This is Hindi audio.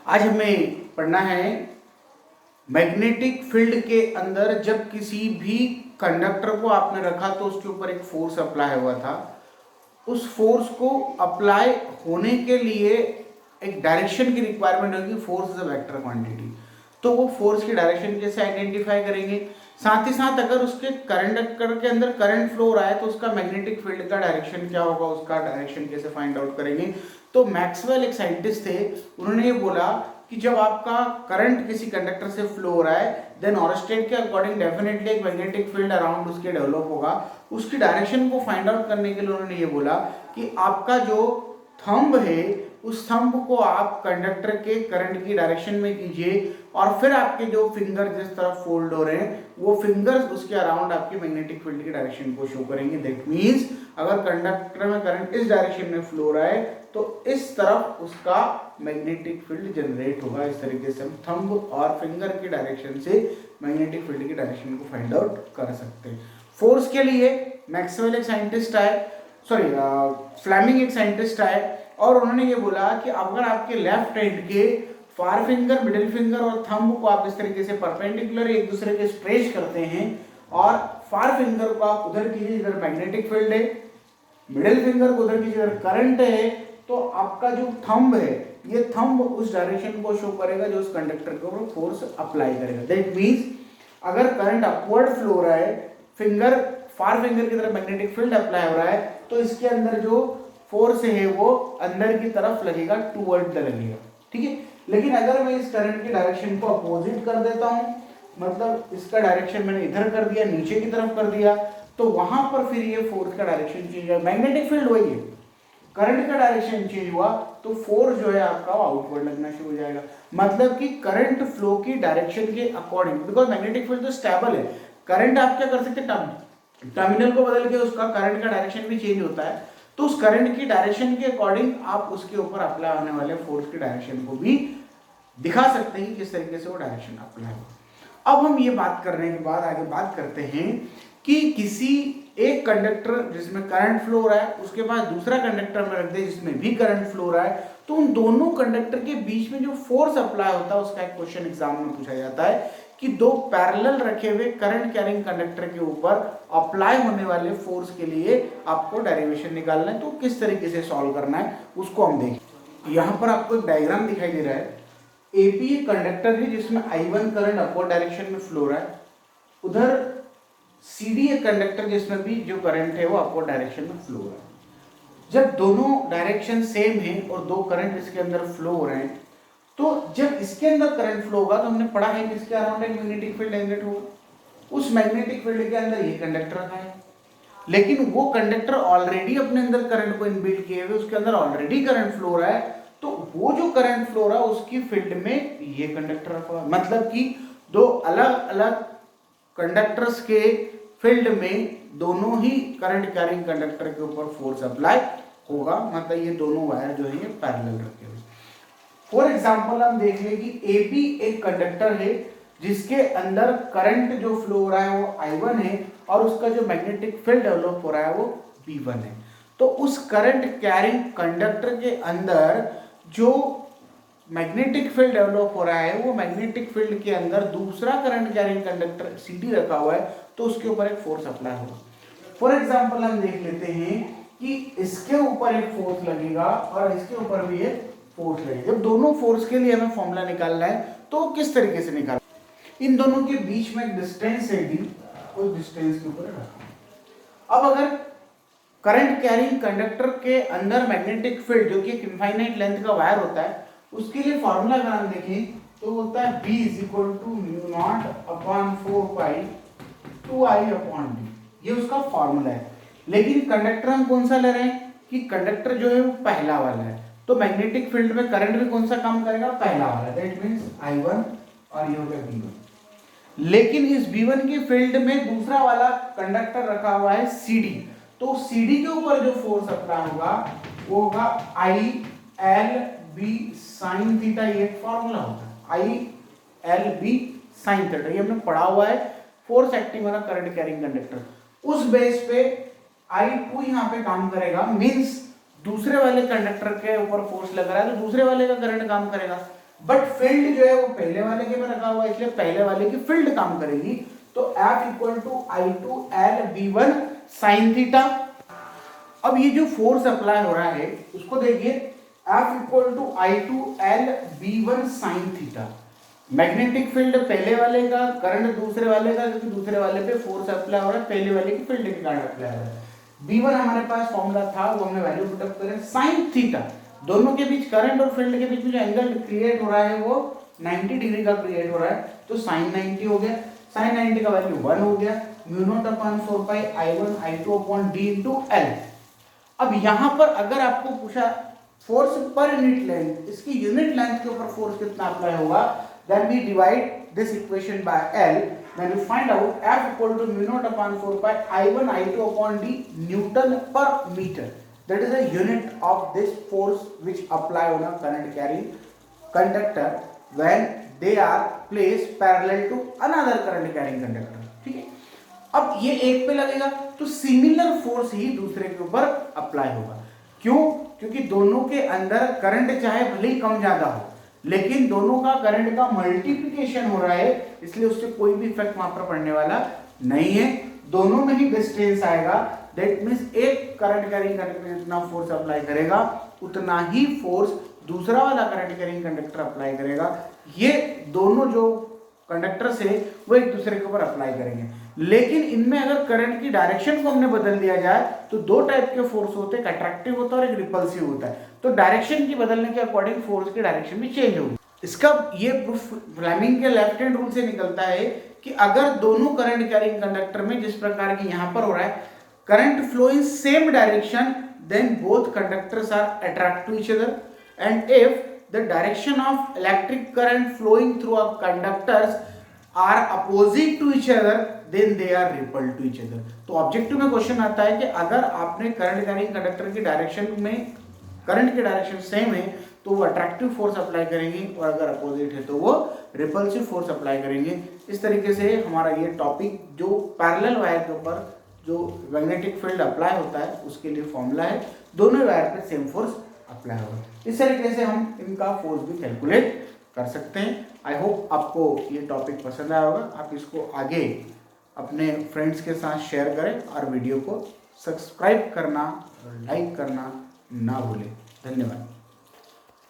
आज हमें पढ़ना है मैग्नेटिक फील्ड के अंदर जब किसी भी कंडक्टर को आपने रखा तो उसके ऊपर एक फोर्स अप्लाई हुआ था। उस फोर्स को अप्लाई होने के लिए एक डायरेक्शन की रिक्वायरमेंट होगी। Force is a vector quantity, तो वो फोर्स की डायरेक्शन कैसे आइडेंटिफाई करेंगे। साथ ही साथ अगर उसके कंडक्टर के अंदर करंट फ्लो हो रहा है तो उसका मैग्नेटिक फील्ड का डायरेक्शन क्या होगा, उसका डायरेक्शन कैसे फाइंड आउट करेंगे। तो मैक्सवेल एक साइंटिस्ट थे, उन्होंने ये बोला कि जब आपका करंट किसी कंडक्टर से फ्लो हो रहा है देन ऑरस्टेड के अकॉर्डिंग डेफिनेटली एक मैग्नेटिक फील्ड अराउंड उसके डेवलप होगा। उसकी डायरेक्शन को फाइंड आउट करने के लिए उन्होंने ये बोला कि आपका जो थंब है उस थंब को आप कंडक्टर के करंट की डायरेक्शन में कीजिए और फिर आपके जो फिंगर जिस तरफ फोल्ड हो रहे हैं वो फिंगर्स उसके अराउंड आपकी मैग्नेटिक फील्ड की डायरेक्शन को शो करेंगे। दैट मींस अगर कंडक्टर में करंट इस डायरेक्शन में फ्लो हो रहा है तो इस तरफ उसका मैग्नेटिक फील्ड जनरेट होगा। इस तरीके से हम थंब और फिंगर की डायरेक्शन से मैग्नेटिक फील्ड की डायरेक्शन को फाइंड आउट कर सकते हैं। फोर्स के लिए मैक्सवेल एक साइंटिस्ट आए, फ्लेमिंग एक साइंटिस्ट आए और उन्होंने ये बोला कि अगर आपके लेफ्ट हैंड के फार फिंगर, मिडिल फिंगर और थंब को आप इस तरीके से परपेंडिकुलर एक दूसरे के स्ट्रेच करते हैं और फार फिंगर को आप उधर कीजिए जिधर मैग्नेटिक फील्ड है, मिडिल फिंगर को उधर कीजिए जिधर करंट है, तो आपका जो थंब है ये थंब उस डायरेक्शन को शो करेगा जो उस कंडक्टर के ऊपर फोर्स अप्लाई करेगा। दैट मींस अगर करंट अपवर्ड फ्लो हो रहा है, फिंगर फार फिंगर की तरफ मैग्नेटिक फील्ड अप्लाई हो रहा है तो इसके अंदर जो फोर्स है वो अंदर की तरफ लगेगा, टूवर्ड द लगेगा, ठीक है। लेकिन अगर मैं इस करंट की डायरेक्शन को अपोजिट कर देता हूं, मतलब इसका डायरेक्शन मैंने इधर कर दिया, नीचे की तरफ कर दिया, तो वहां पर फिर ये फोर्स का डायरेक्शन चेंज हुआ। मैग्नेटिक फील्ड वही है, करंट का डायरेक्शन चेंज हुआ तो फोर्स जो है आपका आउटवर्ड लगना शुरू हो जाएगा। मतलब कि करंट फ्लो की डायरेक्शन के अकॉर्डिंग, बिकॉज मैग्नेटिक फील्ड तो स्टेबल है, करंट आप क्या कर सकते हैं, टर्मिनल को बदल के उसका करंट का डायरेक्शन भी चेंज होता है, तो उस करंट की डायरेक्शन के अकॉर्डिंग आप उसके ऊपर अप्लाई होने वाले फोर्स की डायरेक्शन को भी दिखा सकते हैं किस तरीके से वो डायरेक्शन अप्लाई हो। अब हम ये बात करने के बाद आगे बात करते हैं कि किसी एक कंडक्टर जिसमें करंट फ्लो हो रहा है उसके बाद दूसरा कंडक्टर में रख दे जिसमें भी करंट फ्लो हो रहा है, तो उन दोनों कंडक्टर के बीच में जो फोर्स अप्लाई होता है उसका एक क्वेश्चन एग्जाम में पूछा जाता है कि दो पैरेलल रखे हुए करंट कैरिंग कंडक्टर के ऊपर अप्लाई होने वाले फोर्स के लिए आपको डेरिवेशन निकालना है, तो किस तरीके से सॉल्व करना है उसको हम देखें। यहां पर आपको एक डायग्राम दिखाई दे रहा है। एपी एक कंडक्टर है जिसमें I1 करंट अपवर्ड डायरेक्शन में फ्लो हो रहा है, उधर CD एक कंडक्टर जिसमें भी जो करंट है वो अपवर्ड डायरेक्शन में फ्लो हो रहा है। जब दोनों डायरेक्शन सेम है और दो करंट इसके अंदर फ्लो हो रहे हैं, तो जब इसके अंदर करंट फ्लो होगा तो हमने पढ़ा है कि इसके अराउंड एक मैग्नेटिक फील्ड जनरेट होगा। उस मैग्नेटिक फील्ड के अंदर ये कंडक्टर रखा है, लेकिन वो कंडक्टर ऑलरेडी अपने अंदर करंट को इनबिल्ट किए हुए, उसके अंदर ऑलरेडी करंट फ्लो हो रहा है, तो वो जो करंट फ्लो हो रहा है उसकी फील्ड में ये कंडक्टर रखा हुआ है। मतलब कि दो अलग अलग कंडक्टर्स के फील्ड में दोनों ही करंट कैरिंग कंडक्टर के ऊपर फोर्स अप्लाई होगा, मतलब ये दोनों वायर जो है ये पैरेलल रखे हुए। फॉर एग्जाम्पल हम देख लें कि AB एक कंडक्टर है जिसके अंदर करंट जो फ्लो हो रहा है वो I1 है और उसका जो मैग्नेटिक फील्ड डेवलप हो रहा है वो B1 है। तो उस करंट कैरिंग कंडक्टर के अंदर जो मैग्नेटिक फील्ड डेवलप हो रहा है वो मैग्नेटिक फील्ड के अंदर दूसरा करंट कैरिंग कंडक्टर CD रखा हुआ है, तो उसके ऊपर एक फोर्स अप्लाई होगा। फॉर एग्जाम्पल हम देख लेते हैं कि इसके ऊपर एक फोर्स लगेगा और इसके ऊपर भी एक फोर्स लगेगा। जब दोनों फोर्स के लिए हमें फॉर्मूला निकालना है तो किस तरीके से निकालना, इन दोनों के बीच में एक डिस्टेंस है D, उस डिस्टेंस के ऊपर रखना। अब अगर करंट कैरिंग कंडक्टर के अंदर मैग्नेटिक फील्ड जो कि एक इनफाइनाइट लेंथ का वायर होता है, उसके लिए फॉर्मूला अगर हम देखें तो होता है B = μ0/4π 2I/d, ये उसका फॉर्मूला है। लेकिन कंडक्टर हम कौन सा ले रहे हैं कि कंडक्टर जो है वो पहला वाला है, तो मैग्नेटिक फील्ड में करंट भी कौन सा काम करेगा, पहला वाला, दैट मींस I1 और ये हो गया B1। लेकिन इस B1 की फील्ड में दूसरा वाला कंडक्टर रखा हुआ है CD, तो CD के ऊपर जो फोर्स अप्लाई होगा वो होगा ILB sin थीटा, ये फॉर्मूला होता है ILB sin थीटा, ये हमने पढ़ा हुआ है, फोर्स एक्टिंग वाला करंट कैरिंग कंडक्टर। उस बेस पे I2 यहाँ पे काम करेगा, मींस दूसरे वाले कंडक्टर के ऊपर फोर्स लग रहा है तो दूसरे वाले का करंट काम करेगा, बट फील्ड जो है वो पहले वाले के में रखा हुआ है, इसलिए पहले वाले की फील्ड काम करेगी। तो F equal to I2L V1 sine theta. अब ये जो फोर्स अप्लाई हो रहा है उसको देखिए, F equal to I2L V1 sine theta. Magnetic field पहले वाले का, करंट दूसरे वाले का, क्योंकि दूसरे वाले पे फोर्स अप्लाई हो रहा है, पहले वाले की फील्ड के कारण अप्लाई हो रहा है। V1 हमारे पास फॉर्मूला था, वो हमने वैल्यू पुट अप करें, साइन थीटा। दोनों के बीच, करंट और फील्ड के बीच में जो एंगल क्रिएट हो रहा है वो 90 डिग्री का क्रिएट हो रहा है, तो साइन 90 हो गया। साइन 90 का वैल्यू 1 हो गया, म्यू नॉट अपॉन 4 पाई I1 I2 upon D into L। अब यहां पर अगर आपको पूछा फोर्स पर यूनिट लेंथ, इसकी यूनिट लेंथ के ऊपर फोर्स कितना अप्लाई होगा, then we divide this equation by L, then we find out F equal to mu naught upon 4 pi I1 I2 upon D Newton per meter. That is a unit of this force which apply on a current carrying conductor when they are placed parallel to another current carrying conductor. ठीक है, अब ये एक पे लगेगा तो सिमिलर फोर्स ही दूसरे के ऊपर अप्लाई होगा। क्यों? क्योंकि दोनों के अंदर करंट चाहे भले ही कम ज्यादा हो, लेकिन दोनों का करंट का मल्टीप्लिकेशन हो रहा है, इसलिए उससे कोई भी इफेक्ट वहां पर पड़ने वाला नहीं है। दोनों में ही डिस्टेंस आएगा, दैट मींस एक करंट कैरिंग कंडक्टर जितना फोर्स अप्लाई करेगा उतना ही फोर्स दूसरा वाला करंट कैरिंग कंडक्टर अप्लाई करेगा। ये दोनों जो कंडक्टर्स है वो एक दूसरे के ऊपर अप्लाई करेंगे, लेकिन इनमें अगर करंट की डायरेक्शन को हमने बदल दिया जाए तो दो टाइप के फोर्स होते हैं, एक अट्रैक्टिव होता है और एक रिपल्सिव होता है। तो डायरेक्शन की बदलने के अकॉर्डिंग फोर्स की डायरेक्शन भी चेंज होगी। इसका ये प्रूफ फ्लेमिंग के लेफ्ट हैंड रूल से निकलता है कि अगर दोनों करंट कैरिंग कंडक्टर में जिस प्रकार की यहां पर हो रहा है current flow in same direction, then both conductors are attract to each other, and if the direction of electric current flowing through a conductors are opposite to each other, then they are repelled to each other। तो ऑब्जेक्टिव में क्वेश्चन आता है कि अगर आपने करंट कैरिंग कंडक्टर की डायरेक्शन में करंट की डायरेक्शन सेम है तो वो अट्रैक्टिव फोर्स अप्लाई करेंगे, और अगर अपोजिट है तो वो रिपल्सिव फोर्स अप्लाई करेंगे। इस तरीके से हमारा ये टॉपिक जो पैरेलल वायर के ऊपर जो मैग्नेटिक फील्ड अप्लाई होता है उसके लिए फॉर्मूला है, दोनों वायर पे सेम फोर्स अप्लाई होगा। इस तरीके से हम इनका फोर्स भी कैलकुलेट कर सकते हैं। आई होप आपको ये टॉपिक पसंद आया होगा, आप इसको आगे अपने फ्रेंड्स के साथ शेयर करें और वीडियो को सब्सक्राइब करना और लाइक करना ना भूलें। धन्यवाद।